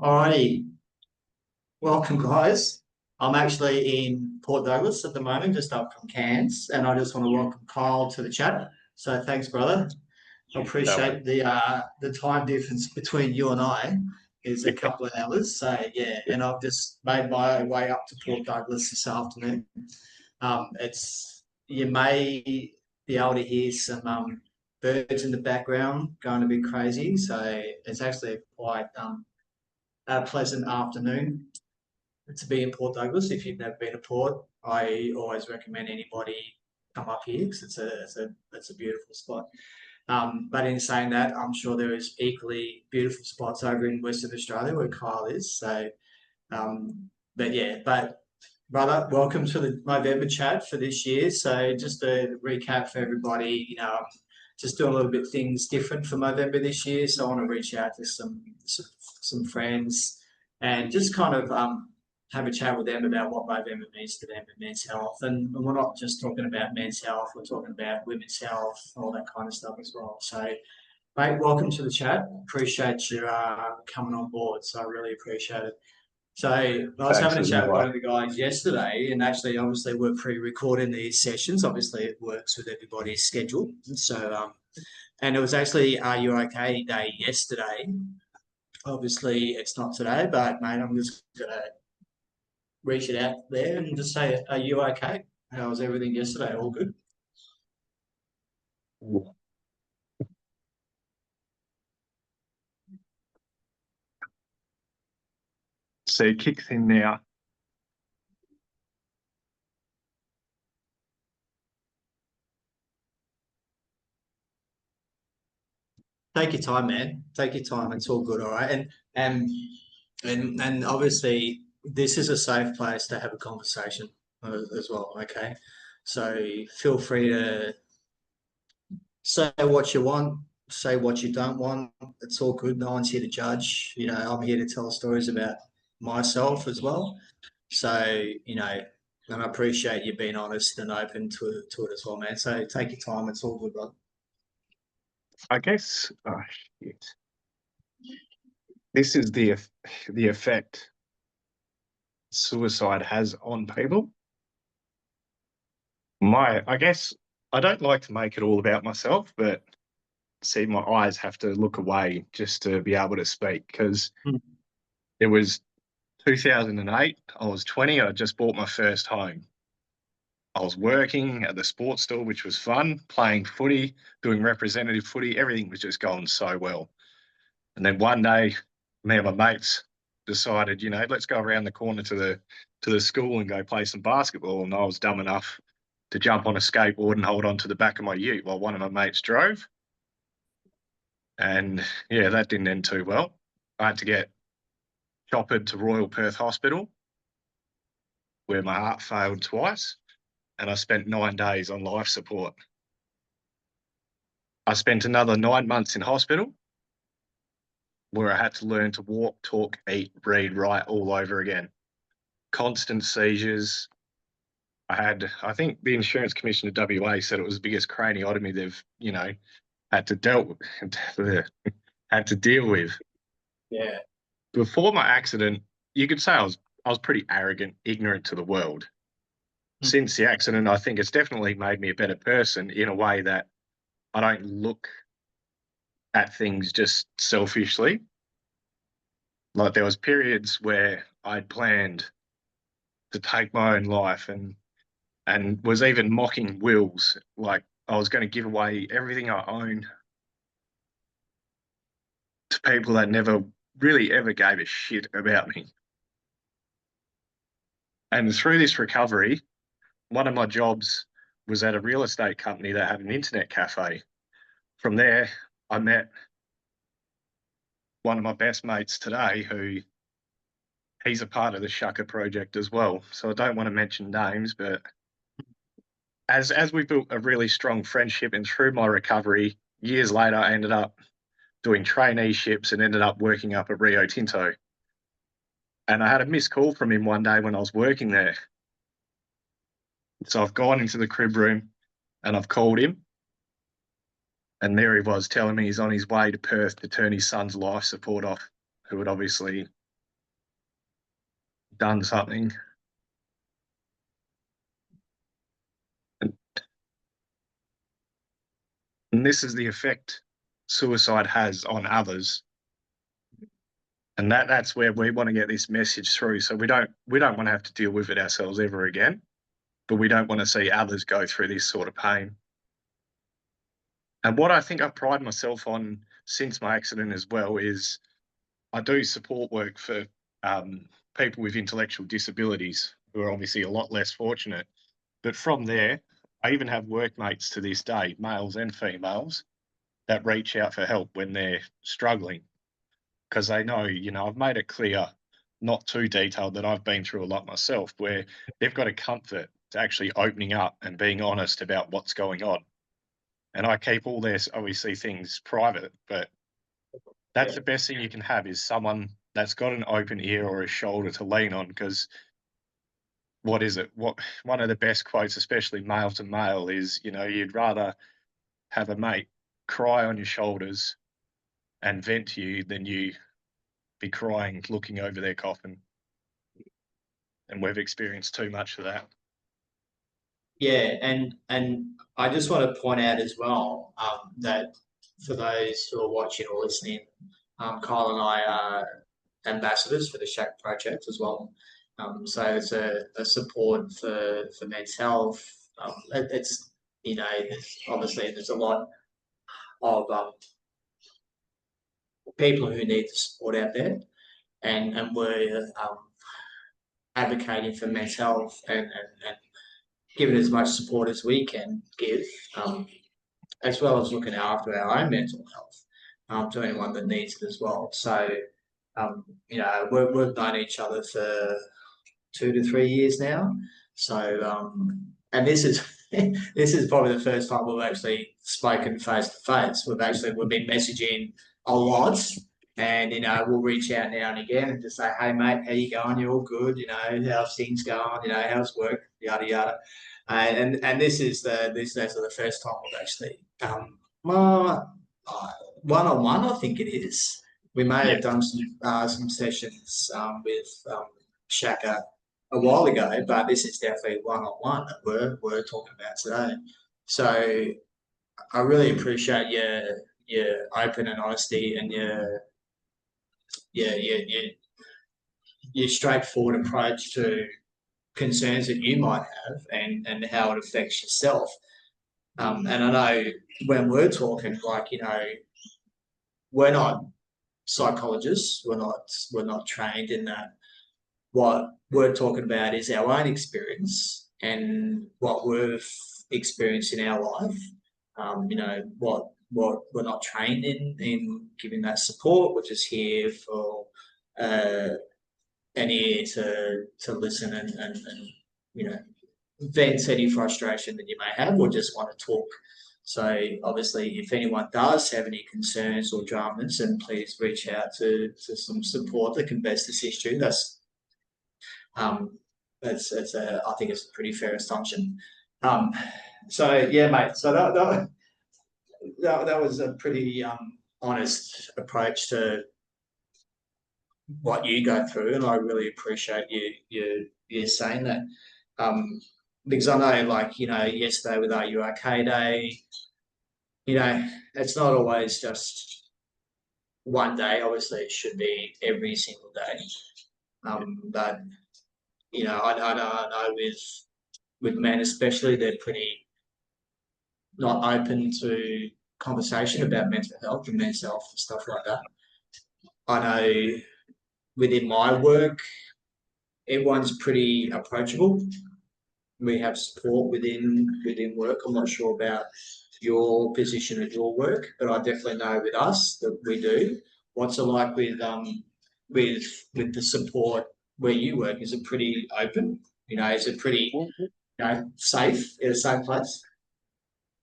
Alrighty, welcome guys. I'm actually in Port Douglas at the moment, just up from Cairns, and I just want to welcome Kyle to the chat. So thanks, brother. I No way. appreciate the time difference between you and I is a couple of hours. So yeah, and I've just made my way up to Port Douglas this afternoon. It's you may be able to hear some birds in the background going a bit crazy. So it's actually quite a pleasant afternoon to be in Port Douglas. If you've never been to Port, I always recommend anybody come up here because it's a beautiful spot. But in saying that, I'm sure there is equally beautiful spots over in Western Australia where Kyle is. So, but yeah, but brother, welcome to the Movember chat for this year. So just a recap for everybody, just doing a little bit things different for Movember this year. So I want to reach out to some friends and just kind of have a chat with them about what Movember means to them and men's health. And we're not just talking about men's health; we're talking about women's health, all that kind of stuff as well. So, mate, welcome to the chat. Appreciate you coming on board. So I really appreciate it. So I was Thanks having for a the chat with one invite. of the guys yesterday, and actually, obviously, we're pre-recording these sessions. Obviously, it works with everybody's schedule. So, and it was actually "Are You Okay" day yesterday. Obviously, it's not today, but mate, I'm just gonna reach it out there and just say, "Are you okay? How was everything yesterday? All good?" So it kicks in now. Take your time, man. Take your time. It's all good, all right. And and obviously, this is a safe place to have a conversation as well. Okay, so feel free to say what you want, say what you don't want. It's all good. No one's here to judge. I'm here to tell stories about myself as well. So, and I appreciate you being honest and open to it as well, man. So take your time. It's all good, brother. I guess, oh shit. This is the effect suicide has on people. I guess I don't like to make it all about myself, but see, my eyes have to look away just to be able to speak because Mm. it was 2008. I was 20. I just bought my first home. I was working at the sports store, which was fun, playing footy, doing representative footy. Everything was just going so well. And then one day, me and my mates decided, let's go around the corner to the school and go play some basketball. And I was dumb enough to jump on a skateboard and hold on to the back of my ute while one of my mates drove. And yeah, that didn't end too well. I had to get choppered to Royal Perth Hospital, where my heart failed twice, and I spent 9 days on life support. I spent another 9 months in hospital where I had to learn to walk, talk, eat, read, write all over again. Constant seizures. I think the Insurance Commission of WA said it was the biggest craniotomy they've, had to deal with. Yeah. Before my accident, you could say I was pretty arrogant, ignorant to the world. Mm. Since the accident, I think it's definitely made me a better person in a way that I don't look at things just selfishly. Like there was periods where I'd planned to take my own life and was even mocking wills. Like I was going to give away everything I own to people that never really ever gave a shit about me. And through this recovery, one of my jobs was at a real estate company that had an internet cafe. From there, I met one of my best mates today who he's a part of the Shaka Project as well. So I don't want to mention names, but as we built a really strong friendship and through my recovery, years later, I ended up doing traineeships and ended up working up at Rio Tinto. And I had a missed call from him one day when I was working there. So I've gone into the crib room and I've called him. And there he was telling me he's on his way to Perth to turn his son's life support off, who had obviously done something. And this is the effect suicide has on others. And that's where we want to get this message through. So we don't want to have to deal with it ourselves ever again, but we don't want to see others go through this sort of pain. And what I think I pride myself on since my accident as well is I do support work for people with intellectual disabilities who are obviously a lot less fortunate. But from there, I even have workmates to this day, males and females, that reach out for help when they're struggling because they know, I've made it clear, not too detailed, that I've been through a lot myself, where they've got a comfort to actually opening up and being honest about what's going on. And I keep all their, obviously, things private, but that's the best thing you can have is someone that's got an open ear or a shoulder to lean on. Because what is it? One of the best quotes, especially male to male, is, you'd rather have a mate cry on your shoulders and vent to you than you be crying looking over their coffin. And we've experienced too much of that. Yeah, and I just want to point out as well that for those who are watching or listening, Kyle and I are ambassadors for the Shaka Project as well. So it's a support for men's health. It's obviously there's a lot of people who need the support out there, and we're advocating for men's health and giving as much support as we can give, as well as looking after our own mental health to anyone that needs it as well. So, we've known each other for 2 to 3 years now. So, and this is this is probably the first time we've actually spoken face to face. We've been messaging a lot, and we'll reach out now and again and just say, "Hey, mate, how you going? You all good? How's things going? How's work? Yada yada." And this is the first time we've actually well, one on one. I think it is. We may Yeah. have done some sessions with Shaka a while ago, but this is definitely one on one that we're talking about today. So I really appreciate your open and honesty and your straightforward approach to concerns that you might have and how it affects yourself. And I know when we're talking, we're not psychologists. We're not trained in that. What we're talking about is our own experience and what we've experienced in our life. What we're not trained in giving that support. We're just here for an ear to listen and vent any frustration that you may have or just want to talk. So obviously, if anyone does have any concerns or dramas, then please reach out to some support that can best assist you. Um, I think it's a pretty fair assumption. So yeah, mate. So that was a pretty honest approach to what you go through, and I really appreciate you saying that. Because I know, yesterday with Are You OK Day, it's not always just one day. Obviously, it should be every single day. But I know with men especially, they're pretty not open to conversation about mental health and men's health and stuff like that. I know within my work, everyone's pretty approachable. We have support within work. I'm not sure about your position at your work, but I definitely know with us that we do. What's it like with the support where you work? Is it pretty open? Is it pretty Well, safe in a safe place?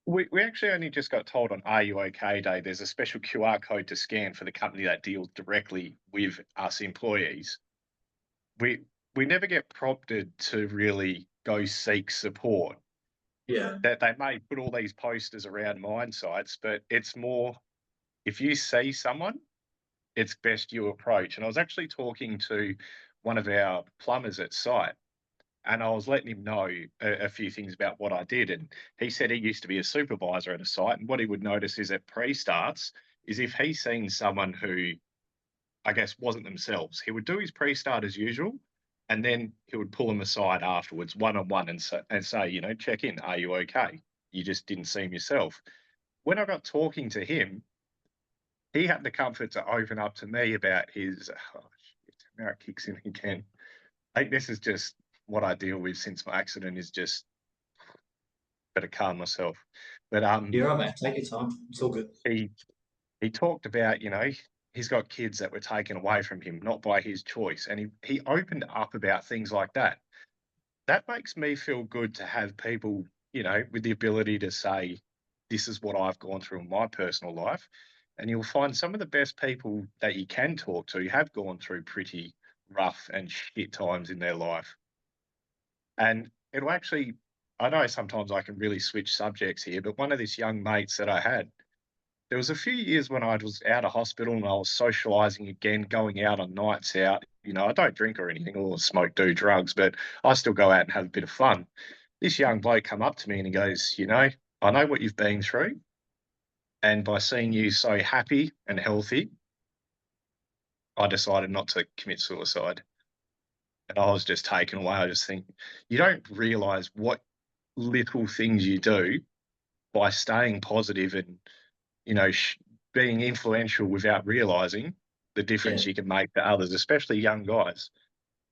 we actually only just got told on Are You OK Day there's a special QR code to scan for the company that deals directly with us employees. We never get prompted to really go seek support. Yeah. That they may put all these posters around mine sites, but it's more if you see someone, it's best you approach. And I was actually talking to one of our plumbers at site, and I was letting him know a few things about what I did. And he said he used to be a supervisor at a site, and what he would notice is at pre-starts is if he's seen someone who, I guess, wasn't themselves, he would do his pre-start as usual, and then he would pull them aside afterwards, one-on-one, and say, you know, check in, are you okay? You just didn't seem yourself. When I got talking to him, he had the comfort to open up to me about his, oh, shit, now it kicks in again. I think this is just what I deal with since my accident, is just better calm myself. But You're right, mate. Take your time. It's all good. he talked about, you know, he's got kids that were taken away from him, not by his choice. And he opened up about things like that. That makes me feel good to have people, you know, with the ability to say, this is what I've gone through in my personal life. And you'll find some of the best people that you can talk to have gone through pretty rough and shit times in their life. And it'll actually, I know sometimes I can really switch subjects here, but one of these young mates that I had, there was a few years when I was out of hospital and I was socializing again, going out on nights out. You know, I don't drink or anything or smoke, do drugs, but I still go out and have a bit of fun. This young bloke come up to me and he goes, you know, I know what you've been through. And by seeing you so happy and healthy, I decided not to commit suicide. And I was just taken away. I just think you don't realize what little things you do by staying positive and, you know, being influential without realizing the Yeah. difference you can make to others, especially young guys.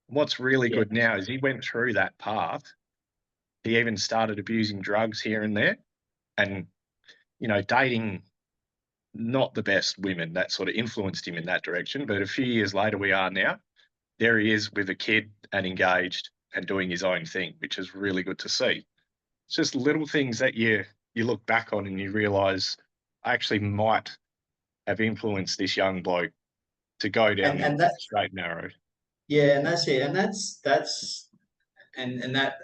What's really Yeah. good now is he went through that path. He even started abusing drugs here and there, and, you know, dating not the best women. That sort of influenced him in that direction. But a few years later, we are now. There he is with a kid and engaged and doing his own thing, which is really good to see. It's just little things that you look back on and you realize I actually might have influenced this young bloke to go down the And that, straight and narrow. yeah, and that's it. And that's and that,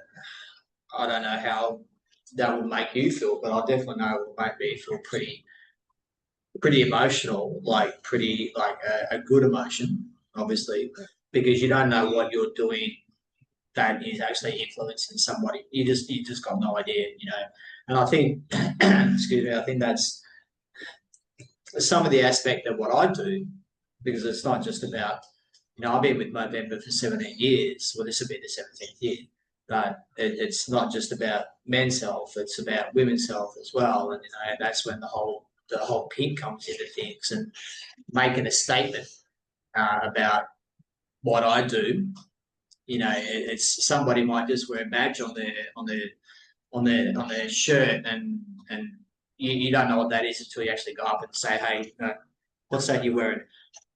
I don't know how that will make you feel, but I definitely know it will make me feel pretty emotional, like pretty like a good emotion, obviously, because you don't know what you're doing that is actually influencing somebody. You just got no idea, you know. And I think, excuse me, I think that's some of the aspect of what I do, because it's not just about, you know, I've been with Movember for 17 years. Well, this will be the 17th year, but it's not just about men's health; it's about women's health as well. And you know, that's when the whole pink comes into things, and making a statement about what I do. You know, it's somebody might just wear a badge on their shirt, and you don't know what that is until you actually go up and say, hey, you know, what's that you're wearing?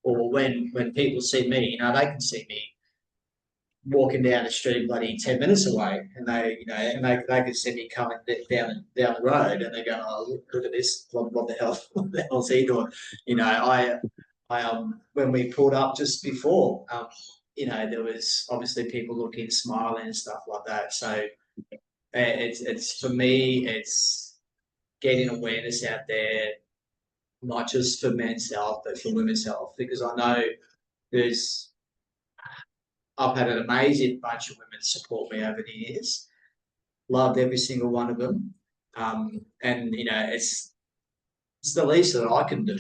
Or when people see me, you know, they can see me walking down the street bloody 10 minutes away, and they can see me coming down the road, and they go, oh, look at this, what the hell, what the hell's he doing? You know, I when we pulled up just before, you know, there was obviously people looking, smiling and stuff like that. So it's for me, it's getting awareness out there, not just for men's health, but for women's health, because I know there's I've had an amazing bunch of women support me over the years. Loved every single one of them, and you know, it's the least that I can do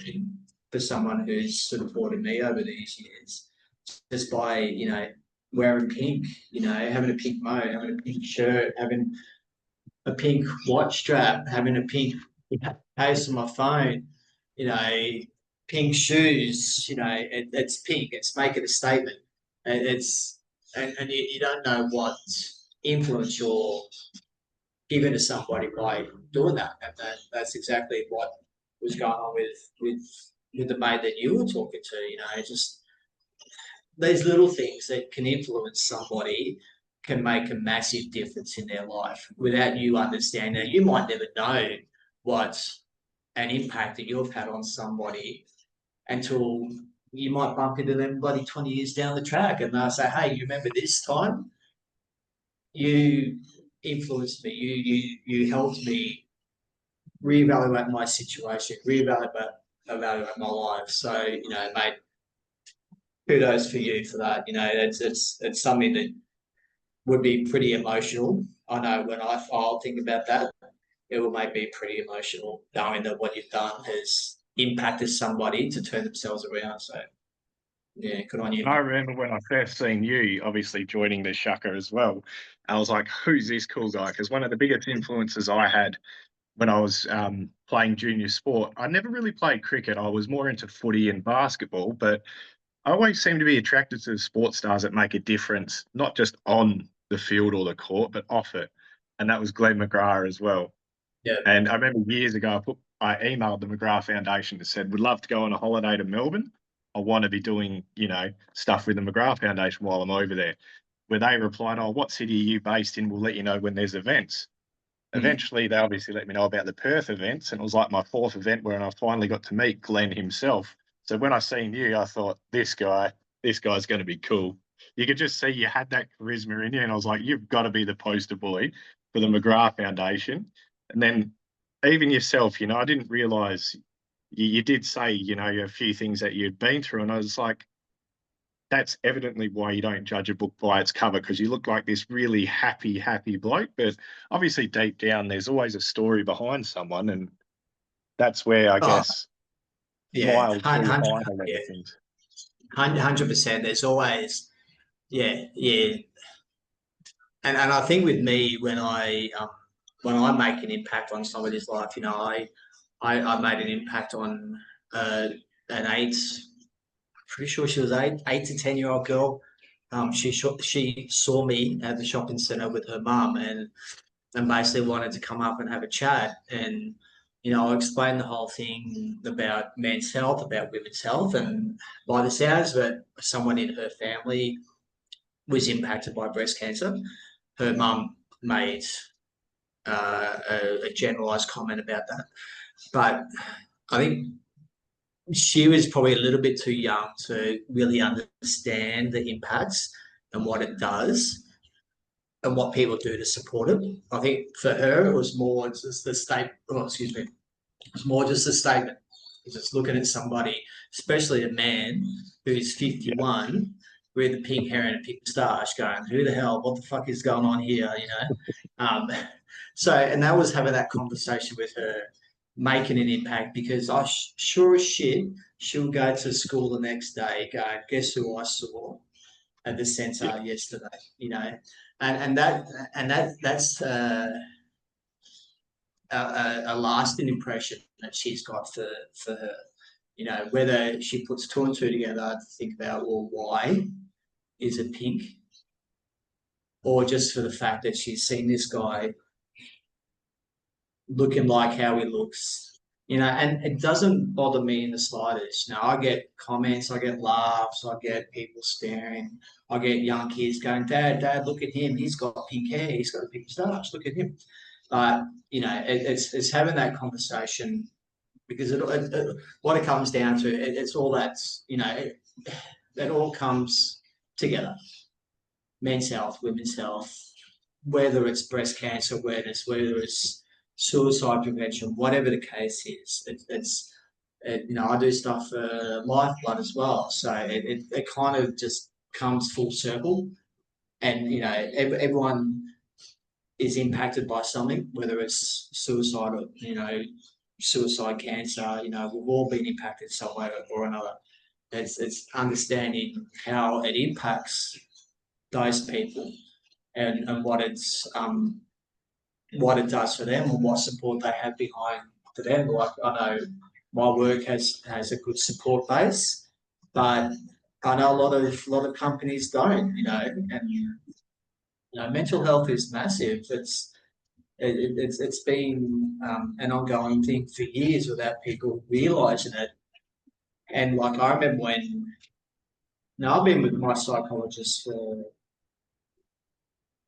for someone who's supported me over these years, just by, you know, wearing pink, you know, having a pink mo, having a pink shirt, having a pink watch strap, having a pink case on my phone, you know, pink shoes, you know, it's pink. It's making a statement. And you don't know what influence you're giving to somebody by doing that. And that's exactly what was going on with the mate that you were talking to. You know, just these little things that can influence somebody can make a massive difference in their life without you understanding. You might never know what an impact that you've had on somebody until you might bump into them bloody 20 years down the track, and they'll say, hey, you remember this time? You influenced me. You helped me reevaluate my situation, reevaluate evaluate my life. So, you know, mate, kudos for you for that. You know, it's something that would be pretty emotional. I know when I'll think about that, it will make me pretty emotional knowing that what you've done has impacted somebody to turn themselves around. So yeah, good on you. I remember when I first seen you, obviously joining the Shaka as well. I was like, "Who's this cool guy?" Because one of the biggest influences I had when I was playing junior sport, I never really played cricket. I was more into footy and basketball, but I always seem to be attracted to the sports stars that make a difference, not just on the field or the court, but off it. And that was Glenn McGrath as well. Yeah. And I remember years ago, I emailed the McGrath Foundation and said, "Would love to go on a holiday to Melbourne. I want to be doing, stuff with the McGrath Foundation while I'm over there." Where they replied, "Oh, what city are you based in? We'll let you know when there's events." Mm. Eventually, they obviously let me know about the Perth events, and it was like my fourth event where I finally got to meet Glenn himself. So when I seen you, I thought, this guy's going to be cool. You could just see you had that charisma in you, and I was like, you've got to be the poster boy for the McGrath Foundation. And then even yourself, I didn't realize you did say, a few things that you'd been through, and I was like, that's evidently why you don't judge a book by its cover, because you look like this really happy bloke. But obviously, deep down, there's always a story behind someone. And that's where I Oh, guess yeah, smiles do 100, hide a lot yeah, of things. 100%. There's always, yeah, yeah. And I think with me, when I make an impact on somebody's life, I made an impact on an pretty sure she was 8 to 10 year old girl. She saw me at the shopping centre with her mum and basically wanted to come up and have a chat. And I explained the whole thing about men's health, about women's health, and by the sounds of it, someone in her family was impacted by breast cancer. Her mum made a generalised comment about that, but I think she was probably a little bit too young to really understand the impacts and what it does and what people do to support it. I think for her, it was more just the state. Oh, excuse me. It's more just a statement. It's just looking at somebody, especially a man who's Yeah. 51 with a pink hair and a pink moustache, going, "Who the hell? What the fuck is going on here?" Um, and that was having that conversation with her, making an impact because sure as shit, she'll go to school the next day, going, "Guess who I saw at the Yeah. centre yesterday?" And that's a lasting impression that she's got for her. Whether she puts two and two together to think about, well, why is it pink, or just for the fact that she's seen this guy looking like how he looks. And it doesn't bother me in the slightest. I get comments, I get laughs, I get people staring, I get young kids going, Dad, look at him. He's got pink hair, he's got a pink moustache, look at him. But, it's having that conversation because what it comes down to, it's all that's, it all comes together. Men's health, women's health, whether it's breast cancer awareness, whether it's suicide prevention, whatever the case is, I do stuff for Lifeblood as well. So it kind of just comes full circle, and everyone is impacted by something, whether it's suicide or suicide, cancer. We've all been impacted some way or another. It's understanding how it impacts those people and what it does for them and what support they have behind for them. Like I know my work has a good support base, but I know a lot of companies don't. And mental health is massive. It's been an ongoing thing for years without people realizing it. And like I remember when I've been with my psychologist for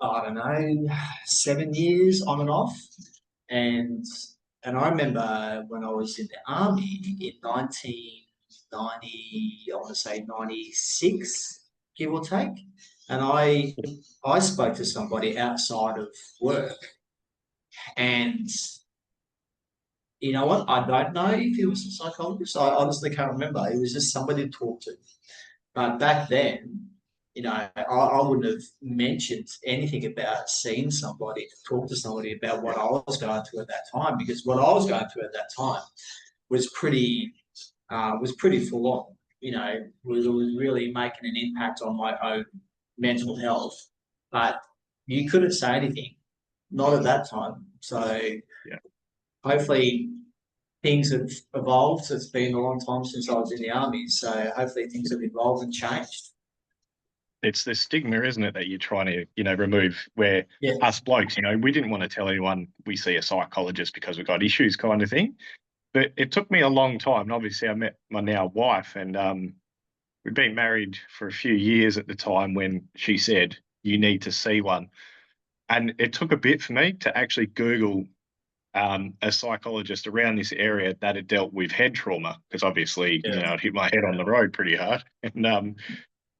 I don't know 7 years on and off, and I remember when I was in the army in 1990, I want to say 96, give or take, and I spoke to somebody outside of work, and you know what? I don't know if he was a psychologist. I honestly can't remember. It was just somebody to talk to. But back then, I wouldn't have mentioned anything about seeing somebody to talk to somebody about what I was going through at that time, because what I was going through at that time was pretty full on. Was really making an impact on my own mental health. But you couldn't say anything, not at that time. So Yeah. hopefully things have evolved. It's been a long time since I was in the army, so hopefully things have evolved and changed. It's the stigma, isn't it, that you're trying to, remove, where Yeah, us blokes, we didn't want to tell anyone we see a psychologist because we've got issues kind of thing. But it took me a long time. And obviously, I met my now wife, and we'd been married for a few years at the time when she said, you need to see one. And it took a bit for me to actually Google a psychologist around this area that had dealt with head trauma, because obviously, yeah, I'd hit my head on the road pretty hard.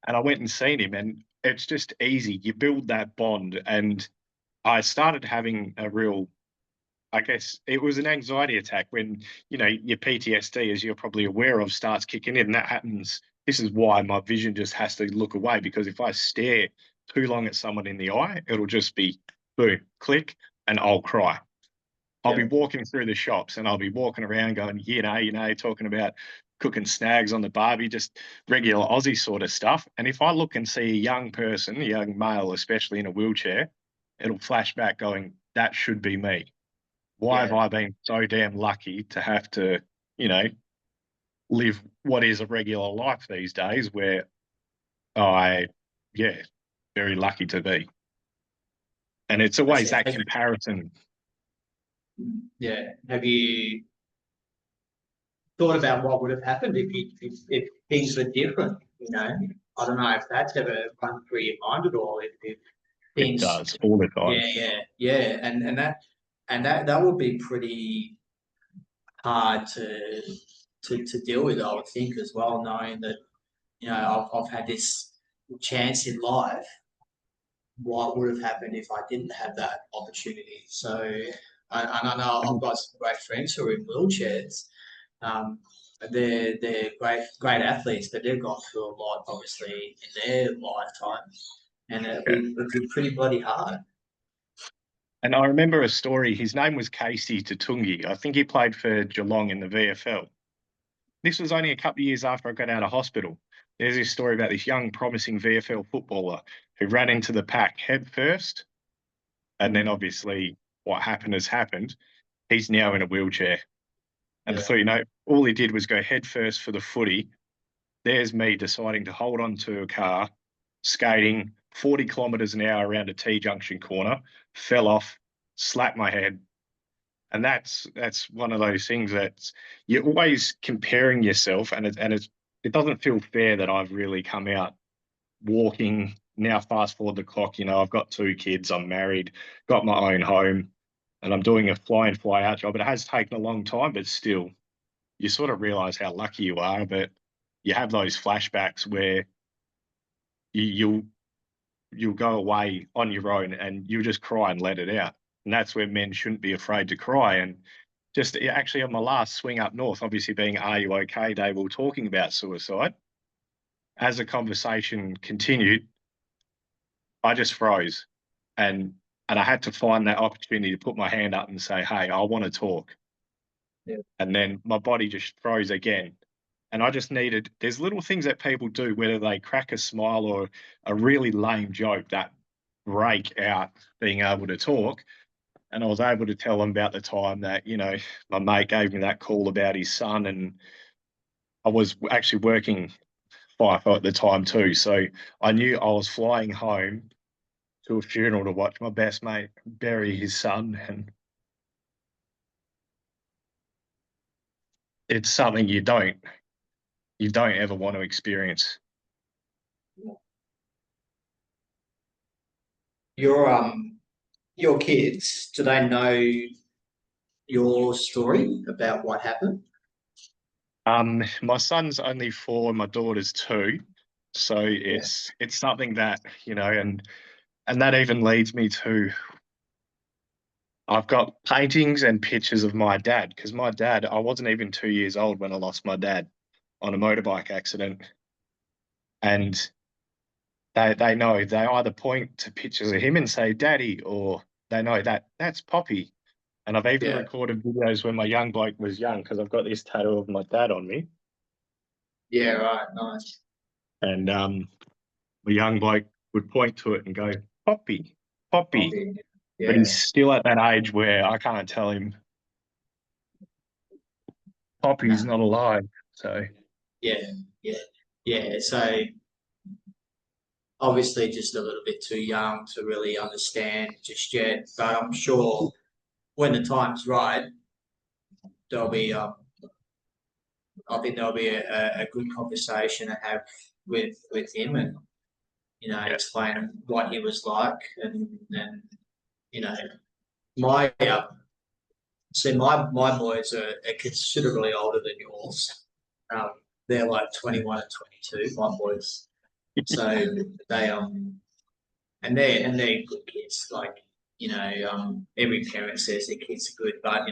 And I went and seen him, and it's just easy. You build that bond. And I started having a real, I guess it was an anxiety attack when, your PTSD, as you're probably aware of, starts kicking in. And that happens. This is why my vision just has to look away, because if I stare too long at someone in the eye, it'll just be boom, click, and I'll cry. I'll be yeah, walking through the shops and I'll be walking around going, talking about cooking snags on the barbie, just regular Aussie sort of stuff. And if I look and see a young person, a young male, especially in a wheelchair, it'll flash back going, that should be me. Why have yeah. I been so damn lucky to have to, you know, live what is a regular life these days where I, yeah, very lucky to be. And it's That's always it. that comparison. Yeah. Have you thought about what would have happened if things were different? I don't know if that's ever run through your mind at all. If It things, does all the time. yeah, and that would be pretty hard to deal with, I would think, as well, knowing that I've had this chance in life. What would have happened if I didn't have that opportunity? So, and I know I've And got some great friends who are in wheelchairs. Um, they're great athletes, but they've gone through a lot, obviously, in their lifetime, and yeah. it'd be pretty bloody hard. And I remember a story. His name was Casey Tatungi. I think he played for Geelong in the VFL. This was only a couple of years after I got out of hospital. There's this story about this young, promising VFL footballer who ran into the pack head first. And then Mm. obviously what happened has happened. He's now in a wheelchair. And I Yeah, thought, all he did was go head first for the footy. There's me deciding to hold on to a car, skating 40 kilometres an hour around a T junction corner, fell off, slapped my head. And that's one of those things that you're always comparing yourself, and it doesn't feel fair that I've really come out walking. Now fast forward the clock, I've got two kids, I'm married, got my own home, and I'm doing a fly in, fly out job. It has taken a long time, but still, you sort of realize how lucky you are. But you have those flashbacks where you'll go away on your own and you'll just cry and let it out. And that's where men shouldn't be afraid to cry. And just actually on my last swing up north, obviously being Are You Okay Day, we were talking about suicide. As the conversation continued, I just froze and I had to find that opportunity to put my hand up and say, hey, I want to talk. yeah, And then my body just froze again. And I just needed, there's little things that people do, whether they crack a smile or a really lame joke that break out being able to talk. And I was able to tell them about the time that, my mate gave me that call about his son. And I was actually working FIFO at the time too. So I knew I was flying home to a funeral to watch my best mate bury his son. And it's something you don't ever want to experience. your your kids, do they know your story about what happened? My son's only 4, my daughter's 2. So Yeah, it's something that, and that even leads me to I've got paintings and pictures of my dad, because my dad, I wasn't even 2 years old when I lost my dad on a motorbike accident. and they know, they either point to pictures of him and say "Daddy," or they know that that's Poppy. And I've even Yeah. recorded videos when my young bloke was young, because I've got this tattoo of my dad on me, Yeah. Right. Nice. and the young bloke would point to it and go, "Poppy, Poppy." Coffee. But Yeah. he's still at that age where I can't tell him Poppy's No. not alive. So Yeah. Yeah. Yeah. So obviously, just a little bit too young to really understand just yet. But I'm sure when the time's right, there'll be I think there'll be a good conversation to have with him, and yeah, explain what he was like, and you know my see my boys are considerably older than yours. Um, they're like 21 and 22, my boys. So they and they're good kids. Like every parent says their kids are good, but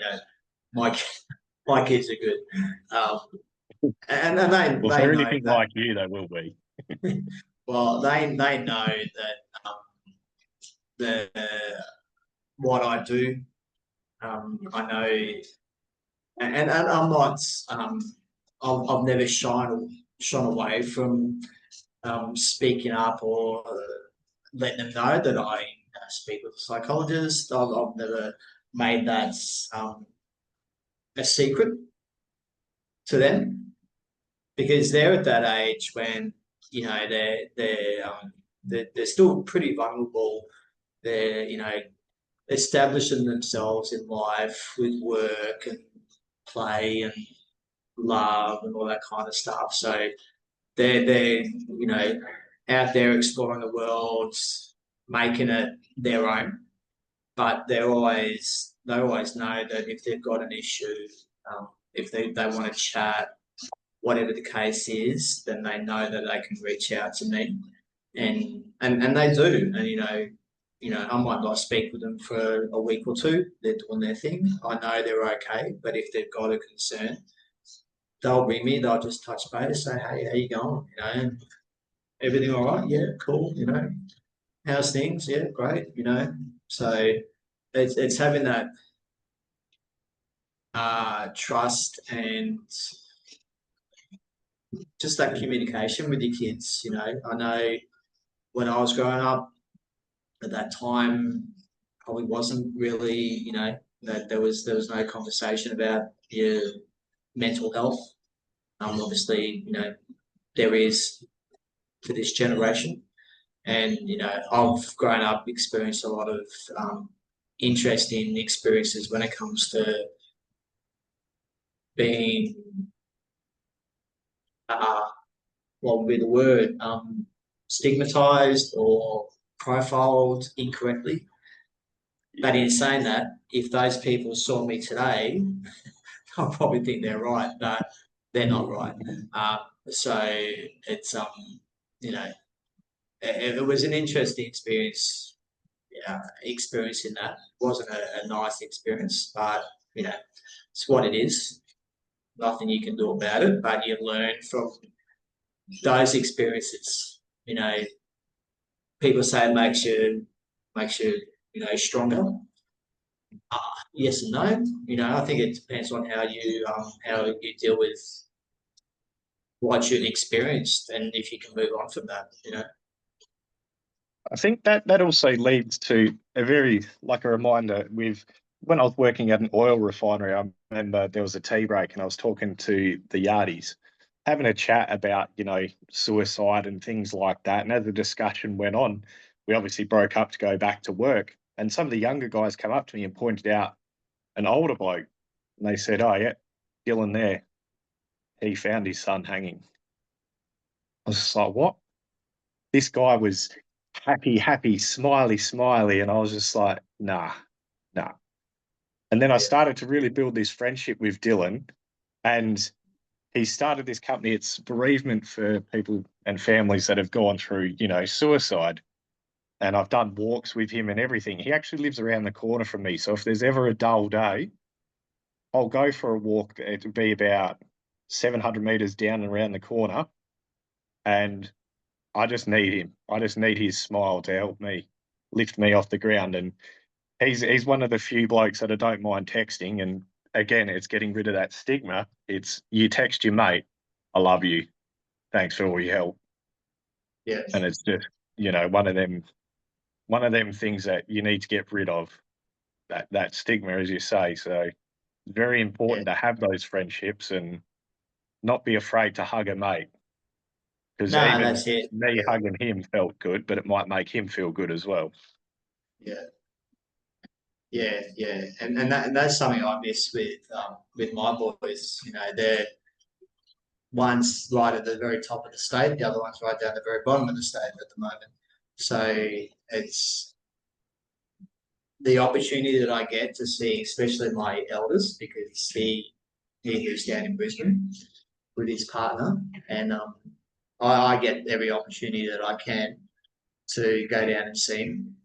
my my kids are good. And well, if they they're know anything that. like you, they will be. Well, they know that the what I do. I know, and I'm not. I've never shone away from speaking up or letting them know that I speak with a psychologist. I've never made that a secret to them because they're at that age when they're still pretty vulnerable. They're establishing themselves in life with work and play and love and all that kind of stuff. So they're out there exploring the world, making it their own. But they always know that if they've got an issue, if they want to chat, whatever the case is, then they know that they can reach out to me, and they do. And I might not speak with them for a week or two. They're doing their thing. I know they're okay, but if they've got a concern, they'll ring me. They'll just touch base, say, "Hey, how you going? Everything all right? Yeah, cool. How's things? Yeah, great. So it's having that trust and just that communication with your kids. I know when I was growing up at that time, probably wasn't really, that there was no conversation about your mental health. Obviously, there is for this generation, and I've grown up, experienced a lot of interesting experiences when it comes to being, uh, what would be the word, stigmatized or profiled incorrectly. But in saying that, if those people saw me today, I'll probably think they're right, but they're not right. So it's you know, it was an interesting experience. Experiencing that it wasn't a nice experience, but it's what it is. Nothing you can do about it, but you learn from those experiences. People say it makes you stronger. Yes and no. I think it depends on how you deal with what you've experienced and if you can move on from that. I think that also leads to a very, like, a reminder with when I was working at an oil refinery. I remember there was a tea break and I was talking to the yardies, having a chat about, suicide and things like that. And as the discussion went on, we obviously broke up to go back to work. And some of the younger guys came up to me and pointed out an older bloke. And they said, "Oh, yeah, Dylan there, he found his son hanging." I was just like, "What?" This guy was happy, happy, smiley, smiley. And I was just like, nah, nah. And then I Yeah. started to really build this friendship with Dylan. And he started this company. It's bereavement for people and families that have gone through, suicide. And I've done walks with him and everything. He actually lives around the corner from me. So if there's ever a dull day, I'll go for a walk. It'll be about 700 meters down and around the corner. And I just need him. I just need his smile to help me lift me off the ground. And he's one of the few blokes that I don't mind texting. And again, it's getting rid of that stigma. It's you text your mate, I love you. Thanks for all your help. Yeah, And it's just, one of them things that you need to get rid of, that stigma, as you say. So it's very yeah. important to have those friendships and not be afraid to hug a mate. Because No, even that's it. me hugging him felt good, but it might make him feel good as well. Yeah, yeah. And that's something I miss with my boys. You know, they're one's right at the very top of the state, the other one's right down the very bottom of the state at the moment. So it's the opportunity that I get to see, especially my elders, because he lives down in Brisbane with his partner, and I get every opportunity that I can to go down and see him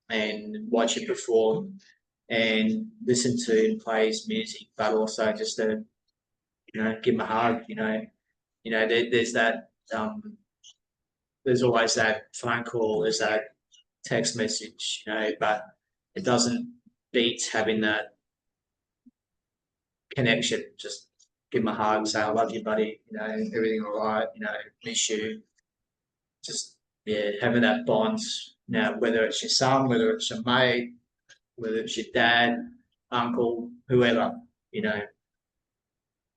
and watch him perform and listen to him play his music, but also just to give him a hug. There's that. There's always that phone call. There's that text message. But it doesn't beat having that connection. Just give him a hug, say I love you, buddy. Everything all right. Miss you. Just having that bond. Now, whether it's your son, whether it's your mate, whether it's your dad, uncle, whoever, you know,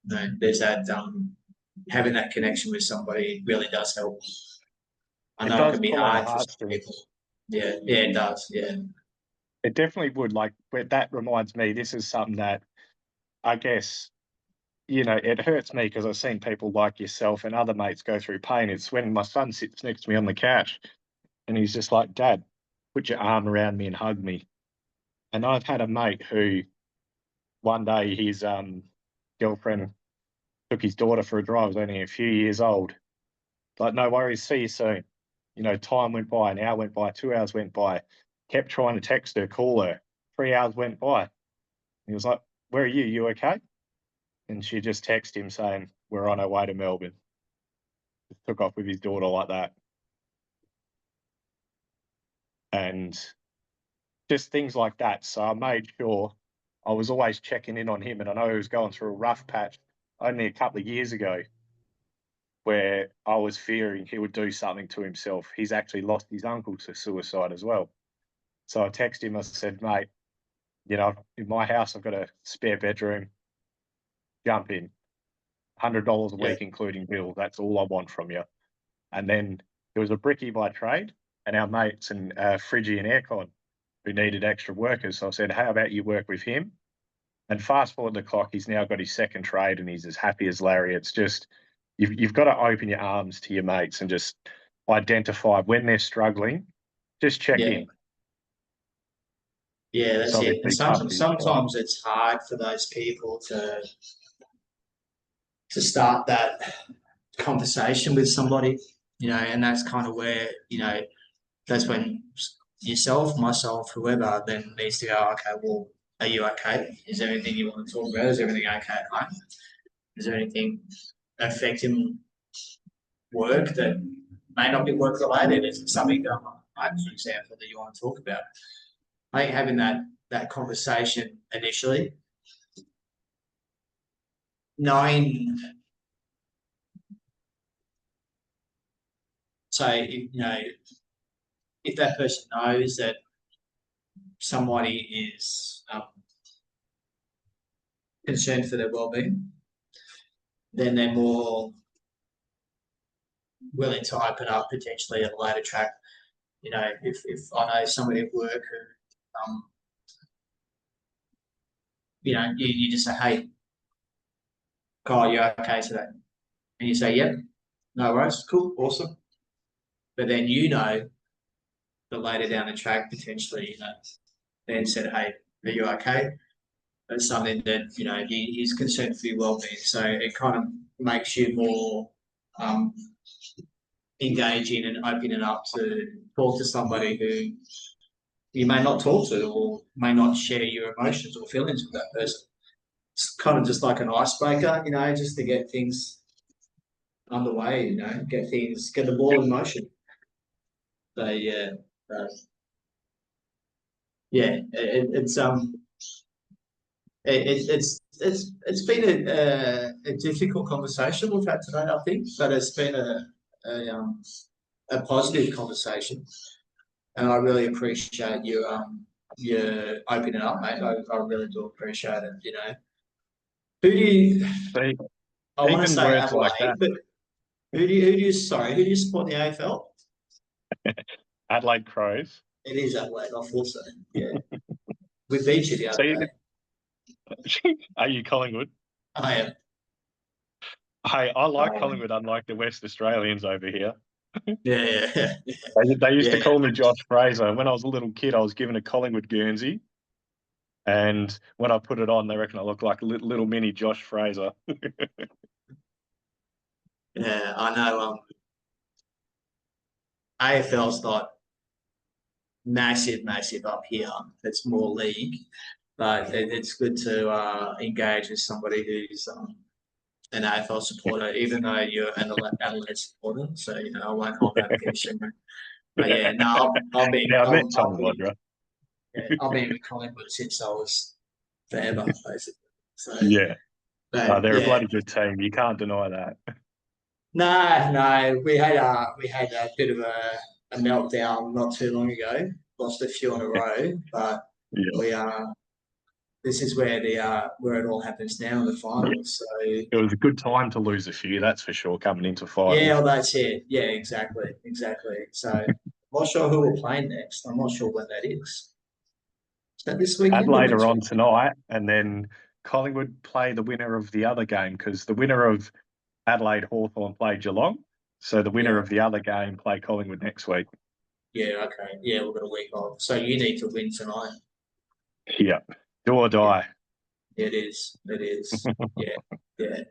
there's that having that connection with somebody really does help. I It know it does can be pull on the hard for some people. heartstrings. Yeah, it does. Yeah, It definitely would. Like, that reminds me, this is something that I guess, it hurts me because I've seen people like yourself and other mates go through pain. It's when my son sits next to me on the couch and he's just like, Dad, put your arm around me and hug me. And I've had a mate who one day his girlfriend took his daughter for a drive, was only a few years old. Like, no worries, see you soon. Time went by, an hour went by, 2 hours went by, kept trying to text her, call her. 3 hours went by. He was like, where are you? You okay? And she just texted him saying, we're on our way to Melbourne. Just took off with his daughter like that. And just things like that. So I made sure I was always checking in on him. And I know he was going through a rough patch only a couple of years ago where I was fearing he would do something to himself. He's actually lost his uncle to suicide as well. So I texted him, I said, mate, in my house, I've got a spare bedroom, jump in, $100 a yeah, week, including bills. That's all I want from you. And then there was a brickie by trade and our mates and Friggy and Aircon who needed extra workers. So I said, how about you work with him? And fast forward the clock, he's now got his second trade and he's as happy as Larry. It's just, you've got to open your arms to your mates and just identify when they're struggling, just check yeah, in. yeah. It's That's it. And obviously tough for you guys. sometimes it's hard for those people to start that conversation with somebody. And that's kind of where that's when yourself, myself, whoever then needs to go, okay, well, are you okay? Is there anything you want to talk about? Is everything okay at home? Is there anything affecting work that may not be work related? Is it something that, for example, that you want to talk about? I think having that conversation initially, knowing, say, if that person knows that somebody is concerned for their well-being, then they're more willing to open up potentially at a later track. If I know somebody at work who, you just say, hey, Kyle, you okay today? And you say, yep, no worries, cool, awesome. But then that later down the track, potentially, then said, hey, are you okay? That's something that, he's concerned for your well-being. So it kind of makes you more engaging and opening up to talk to somebody who you may not talk to or may not share your emotions or feelings with that person. It's kind of just like an icebreaker, just to get things underway. Get the ball in motion. So yeah, uh, yeah, it's been a difficult conversation we've had today, I think, but it's been a positive conversation, and I really appreciate you opening up, mate. I really do appreciate it. Who do you? See, I want to even say words like Adelaide, that, but who do you support in the AFL? Adelaide Crows. It is Adelaide. I thought so. Yeah, we beat you the other See, day. are you Collingwood? I am. Hey, I like I am. Collingwood, unlike the West Australians over here. Yeah, yeah, They used to yeah. call me Josh Fraser. When I was a little kid, I was given a Collingwood Guernsey. And when I put it on, they reckon I look like a little mini Josh Fraser. Yeah, I know. AFL's not massive up here. It's more league, but it's good to engage with somebody who's an AFL supporter, even though you're an Adelaide supporter. So I won't hold that against you. But yeah, no, I've been Yeah, I met Tom I've been Wadra. yeah, I've been with Collingwood since I was forever, basically. So, Yeah, but they're a yeah, bloody good team. You can't deny that. no, we had a bit of a meltdown not too long ago. Lost a few in a row, but Yeah, we this is where where it all happens now in the yeah. finals. So It was a good time to lose a few, that's for sure, coming into yeah, finals. well, that's it. Yeah, exactly. So I'm not sure who we're playing next. I'm not sure when that is. Is that this weekend or Adelaide are next on weekend? tonight, and then Collingwood play the winner of the other game because the winner of Adelaide Hawthorn play Geelong. So the winner Yeah, of the other game play Collingwood next week. yeah, okay. Yeah, we've got a week off. So you need to win tonight. Yeah, do or Yeah, die. it is. It is. Yeah, yeah.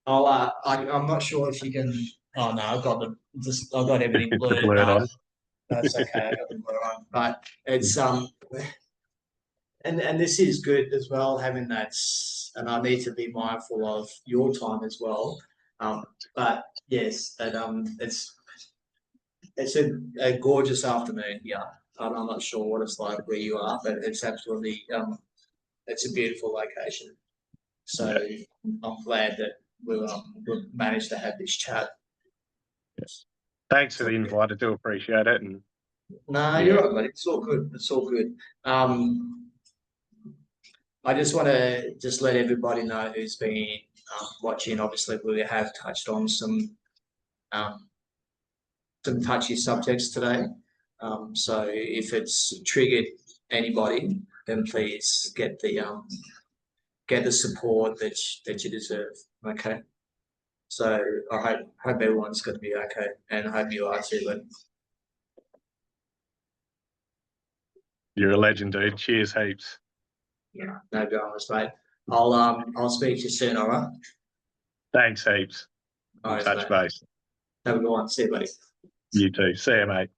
I'm not sure if you can. Oh no, I've got everything It's the blurred. blurred No, on. that's okay. I got the blur on, but it's and this is good as well having that. And I need to be mindful of your time as well. But yes, it's a gorgeous afternoon here. I'm not sure what it's like where you are, but it's absolutely it's a beautiful location. So Yeah. I'm glad that we've managed to have this chat. Thanks for So the yeah. invite. I do appreciate it. And No, you're yeah, right, buddy. It's all good. It's all good. I just want to just let everybody know who's been watching. Obviously, we have touched on um, some touchy subjects today. So if it's triggered anybody, then please get the support that you deserve. Okay. So I hope everyone's going to be okay, and I hope you are too. But you're a legend, dude. Cheers, heaps. yeah, no dramas, mate. I'll speak to you soon. All right. Thanks, heaps. All We'll right, touch mate. base. Have a good one. See you, buddy. You too. See you, mate.